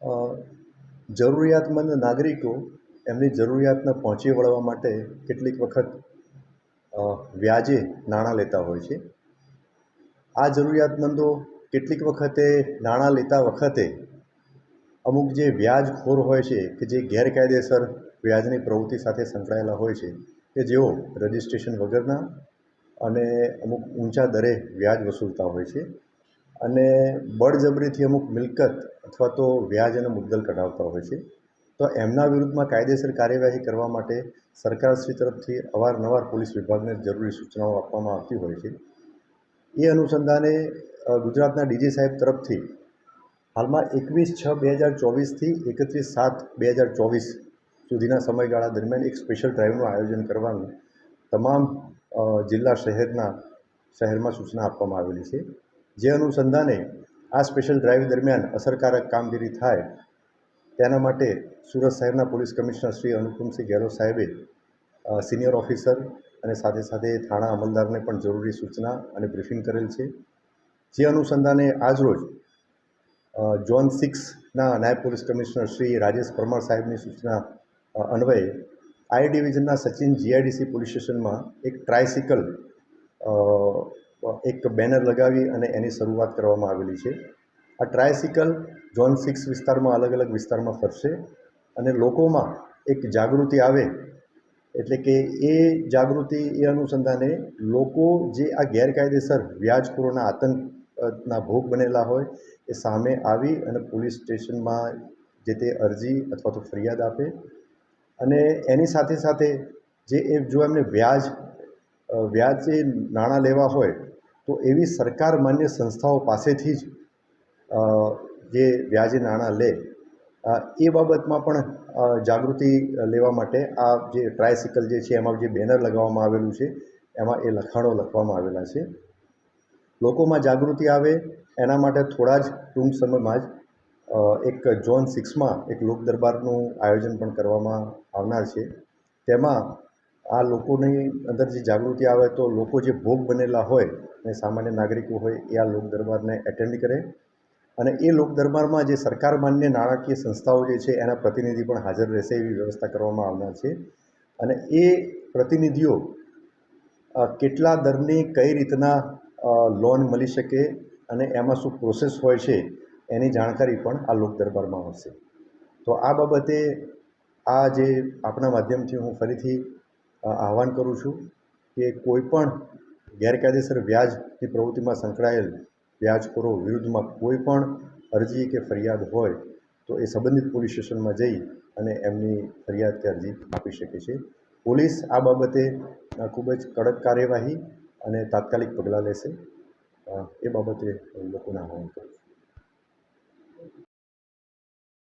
અ, જરૂરિયાતમંદ નાગરિકો એમની જરૂરિયાતને પહોંચી વળવા માટે કેટલીક વખત વ્યાજે નાણાં લેતા હોય છે. આ જરૂરિયાતમંદો કેટલીક વખતે નાણાં લેતા વખતે અમુક જે વ્યાજખોર હોય છે કે જે ગેરકાયદેસર વ્યાજની પ્રવૃત્તિ સાથે સંકળાયેલા હોય છે કે જેઓ રજિસ્ટ્રેશન વગરના અને અમુક ઊંચા દરે વ્યાજ વસૂલતા હોય છે અને બળજબરીથી અમુક મિલકત અથવા તો વ્યાજ અને મુદ્દલ કઢાવતા હોય છે. તો એમના વિરુદ્ધમાં કાયદેસર કાર્યવાહી કરવા માટે સરકારશ્રી તરફથી અવારનવાર પોલીસ વિભાગને જરૂરી સૂચનાઓ આપવામાં આવતી હોય છે. એ અનુસંધાને ગુજરાતના ડીજી સાહેબ તરફથી હાલમાં 21/6/2024થી 31/7/2024 સુધીના સમયગાળા દરમિયાન એક સ્પેશિયલ ડ્રાઈવનું આયોજન કરવાનું તમામ જિલ્લા શહેરમાં સૂચના આપવામાં આવેલી છે. જે અનુસંધાને આ સ્પેશિયલ ડ્રાઈવ દરમિયાન અસરકારક કામગીરી થાય તેના માટે સુરત શહેરના પોલીસ કમિશનર શ્રી અનુપમસિંહ ગેહલોત સાહેબે સિનિયર ઓફિસર અને સાથે સાથે થાણા અમલદારને પણ જરૂરી સૂચના અને બ્રીફિંગ કરેલ છે. જે અનુસંધાને આજરોજ ઝોન 6ના નાયબ પોલીસ કમિશનર શ્રી રાજેશ પરમાર સાહેબની સૂચના અન્વયે આઈ ડિવિઝનના સચિન જીઆઈડીસી પોલીસ સ્ટેશનમાં એક ટ્રાયસિકલ એક બેનર લગાવી અને એની શરૂઆત કરવામાં આવેલી છે. આ ટ્રાયસિકલ ઝોન 6 વિસ્તારમાં અલગ અલગ વિસ્તારમાં ફરશે અને લોકોમાં એક જાગૃતિ આવે એટલે કે એ જાગૃતિ એ અનુસંધાને લોકો જે આ ગેરકાયદેસર વ્યાજખોરોના આતંકના ભોગ બનેલા હોય એ સામે આવી અને પોલીસ સ્ટેશનમાં જે તે અરજી અથવા તો ફરિયાદ આપે અને એની સાથે સાથે જો એમને વ્યાજે નાણાં લેવા હોય તો એવી સરકાર માન્ય સંસ્થાઓ પાસેથી જ જે વ્યાજે નાણાં લે એ બાબતમાં પણ જાગૃતિ લેવા માટે આ જે ટ્રાયસિકલ જે છે એમાં જે બેનર લગાવવામાં આવેલું છે એમાં એ લખાણો લખવામાં આવેલા છે. લોકોમાં જાગૃતિ આવે એના માટે થોડા જ ટૂંક સમયમાં જ એક ઝોન 6માં એક લોક દરબારનું આયોજન પણ કરવામાં આવનાર છે. તેમાં આ લોકોની અંદર જે જાગૃતિ આવે તો લોકો જે ભોગ બનેલા હોય અને સામાન્ય નાગરિકો હોય એ આ લોક દરબારને એટેન્ડ કરે અને એ લોક દરબારમાં જે સરકાર માન્ય નાણાકીય સંસ્થાઓ જે છે એના પ્રતિનિધિ પણ હાજર રહેશે એવી વ્યવસ્થા કરવામાં આવનાર છે. અને એ પ્રતિનિધિઓ કેટલા દરની કઈ રીતના લોન મળી શકે અને એમાં શું પ્રોસેસ હોય છે એની જાણકારી પણ આ લોક દરબારમાં આવશે. તો આ બાબતે આ જે આપણા માધ્યમથી હું ફરીથી આહવાન કરું છું કે કોઈ પણ ગેરકાયદેસર વ્યાજની પ્રવૃત્તિમાં સંકળાયેલ વ્યાજખોરો વિરુદ્ધમાં કોઈ પણ અરજી કે ફરિયાદ હોય તો એ સંબંધિત પોલીસ સ્ટેશનમાં જઈ અને એમની ફરિયાદ કે અરજી આપી શકે છે. પોલીસ આ બાબતે ખૂબ જ કડક કાર્યવાહી અને તાત્કાલિક પગલાં લેશે એ બાબતે લોકોને આહવાન કરું છું.